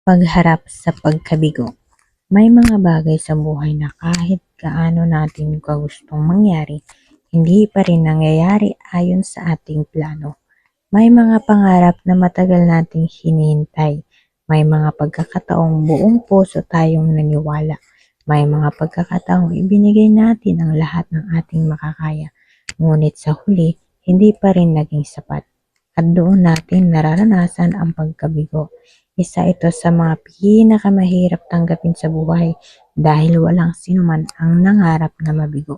Pagharap sa pagkabigo. May mga bagay sa buhay na kahit gaano natin kagustong mangyari, hindi pa rin nangyayari ayon sa ating plano. May mga pangarap na matagal nating hinihintay. May mga pagkakataong buong puso tayong naniwala. May mga pagkakataong ibinigay natin ang lahat ng ating makakaya. Ngunit sa huli, hindi pa rin naging sapat. At doon natin nararanasan ang pagkabigo. Isa ito sa mga pinakamahirap tanggapin sa buhay dahil walang sinuman ang nangarap na mabigo.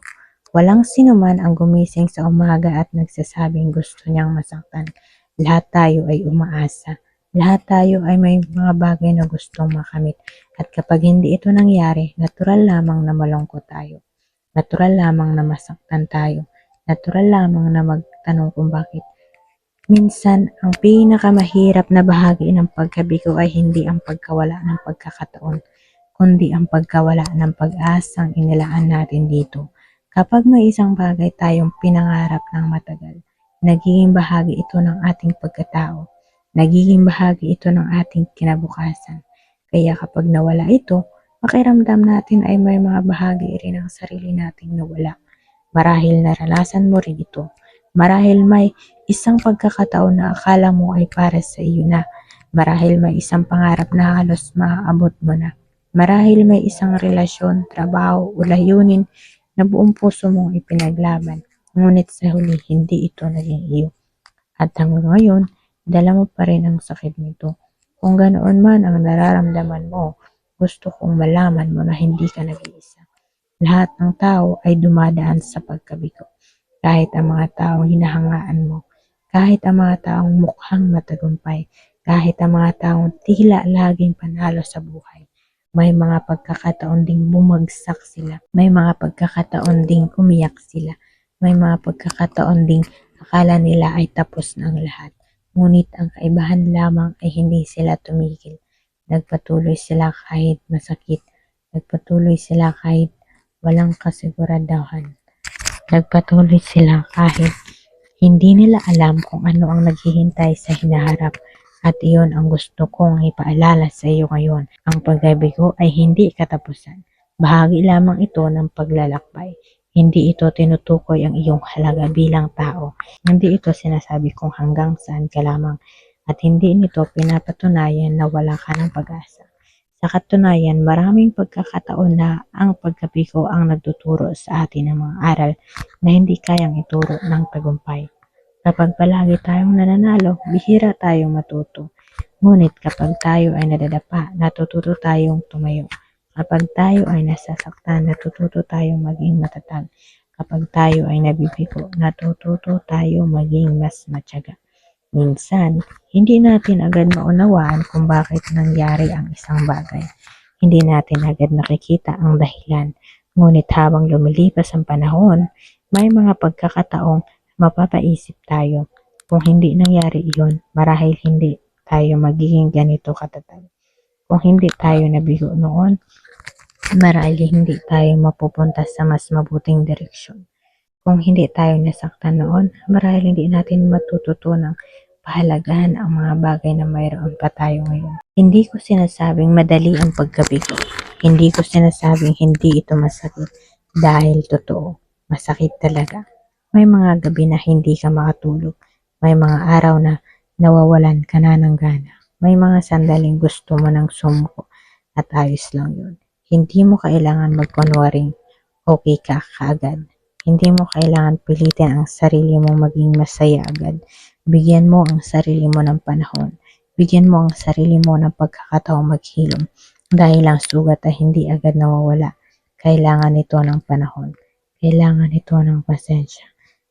Walang sinuman ang gumising sa umaga at nagsasabing gusto niyang masaktan. Lahat tayo ay umaasa. Lahat tayo ay may mga bagay na gustong makamit. At kapag hindi ito nangyari, natural lamang na malungkot tayo. Natural lamang na masaktan tayo. Natural lamang na magtanong kung bakit. Minsan, ang pinakamahirap na bahagi ng pagkabigo ay hindi ang pagkawala ng pagkakataon, kundi ang pagkawala ng pag-asang inilaan natin dito. Kapag may isang bagay tayong pinangarap ng matagal, nagiging bahagi ito ng ating pagkatao, nagiging bahagi ito ng ating kinabukasan. Kaya kapag nawala ito, pakiramdam natin ay may mga bahagi rin ng sarili nating nawala. Marahil naranasan mo rin ito. Marahil may isang pagkakataon na akala mo ay para sa iyo na. Marahil may isang pangarap na halos maaabot mo na. Marahil may isang relasyon, trabaho o layunin na buong puso mong ipinaglaban. Ngunit sa huli, hindi ito naging iyo. At hanggang ngayon, dala mo pa rin ang sakit nito. Kung ganoon man ang nararamdaman mo, gusto kong malaman mo na hindi ka nag-iisa. Lahat ng tao ay dumadaan sa pagkabigo. Kahit ang mga taong hinahangaan mo, kahit ang mga taong mukhang matagumpay, kahit ang mga taong tila laging panalo sa buhay. May mga pagkakataon ding bumagsak sila. May mga pagkakataon ding umiyak sila. May mga pagkakataon ding akala nila ay tapos na ang lahat. Ngunit ang kaibahan lamang ay hindi sila tumigil. Nagpatuloy sila kahit masakit. Nagpatuloy sila kahit walang kasiguraduhan. Nagpatuloy sila kahit hindi nila alam kung ano ang naghihintay sa hinaharap. At iyon ang gusto kong ipaalala sa iyo ngayon. Ang pagkabigo ay hindi katapusan. Bahagi lamang ito ng paglalakbay. Hindi ito tinutukoy ang iyong halaga bilang tao. Hindi ito sinasabi kung hanggang saan ka lamang. At hindi nito pinapatunayan na wala ka ng pag-asa. Sa katunayan, maraming pagkakataon na ang pagkabigo ang nagtuturo sa atin ng mga aral na hindi kayang ituro ng tagumpay. Kapag palagi tayong nananalo, bihira tayong matuto. Ngunit kapag tayo ay nadadapa, natututo tayong tumayo. Kapag tayo ay nasasaktan, natututo tayong maging matatag. Kapag tayo ay nabibigo, natututo tayong maging mas matyaga. Minsan, hindi natin agad maunawaan kung bakit nangyari ang isang bagay. Hindi natin agad nakikita ang dahilan. Ngunit habang lumilipas ang panahon, may mga pagkakataong mapapaisip tayo. Kung hindi nangyari iyon, marahil hindi tayo magiging ganito katatag. Kung hindi tayo nabigo noon, marahil hindi tayo mapupunta sa mas mabuting direksyon. Kung hindi tayo nasaktan noon, marahil hindi natin matututunang pahalagahan ang mga bagay na mayroon pa tayo ngayon. Hindi ko sinasabing madali ang pagkabigo. Hindi ko sinasabing hindi ito masakit. Dahil totoo, masakit talaga. May mga gabi na hindi ka makatulog. May mga araw na nawawalan ka na ng gana. May mga sandaling gusto mo ng sumuko at ayos lang yun. Hindi mo kailangan magkunwaring okay ka kaagad. Hindi mo kailangan pilitin ang sarili mo maging masaya agad. Bigyan mo ang sarili mo ng panahon. Bigyan mo ang sarili mo ng pagkakataong maghilom. Dahil ang sugat ay hindi agad nawawala. Kailangan ito ng panahon. Kailangan ito ng pasensya.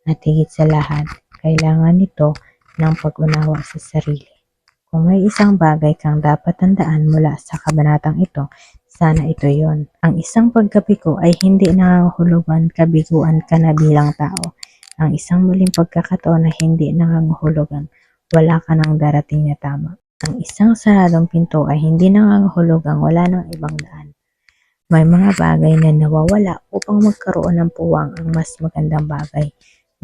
At higit sa lahat, kailangan ito ng pag-unawa sa sarili. Kung may isang bagay kang dapat tandaan mula sa kabanatang ito, sana ito yon. Ang isang pagkabigo ay hindi nangangahulugan kabiguan ka na bilang tao. Ang isang muling pagkakataon na hindi nangangahulugan wala ka ng darating na tama. Ang isang saradong pinto ay hindi nangangahulugang wala ng ibang daan. May mga bagay na nawawala upang magkaroon ng puwang ang mas magandang bagay.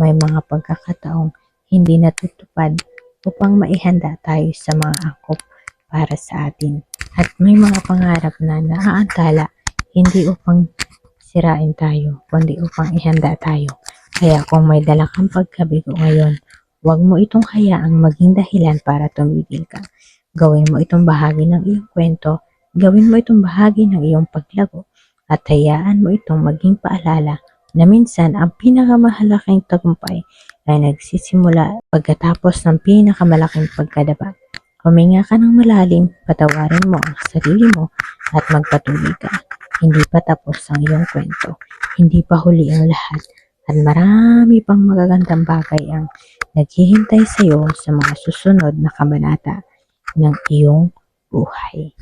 May mga pagkakataong hindi natutupad upang maihanda tayo sa mga angkop para sa atin. At may mga pangarap na naaantala, hindi upang sirain tayo, kundi upang ihanda tayo. Kaya kung may dala kang pagkabigo ngayon, huwag mo itong hayaang maging dahilan para tumigil ka. Gawin mo itong bahagi ng iyong kwento, gawin mo itong bahagi ng iyong paglago, at hayaan mo itong maging paalala na minsan ang pinakamahalaking tagumpay ay nagsisimula pagkatapos ng pinakamalaking pagkadapa. Huminga ka ng malalim, patawarin mo ang sarili mo at magpatuloy ka. Hindi pa tapos ang iyong kwento, hindi pa huli ang lahat, at marami pang magagandang bagay ang naghihintay sa iyo sa mga susunod na kabanata ng iyong buhay.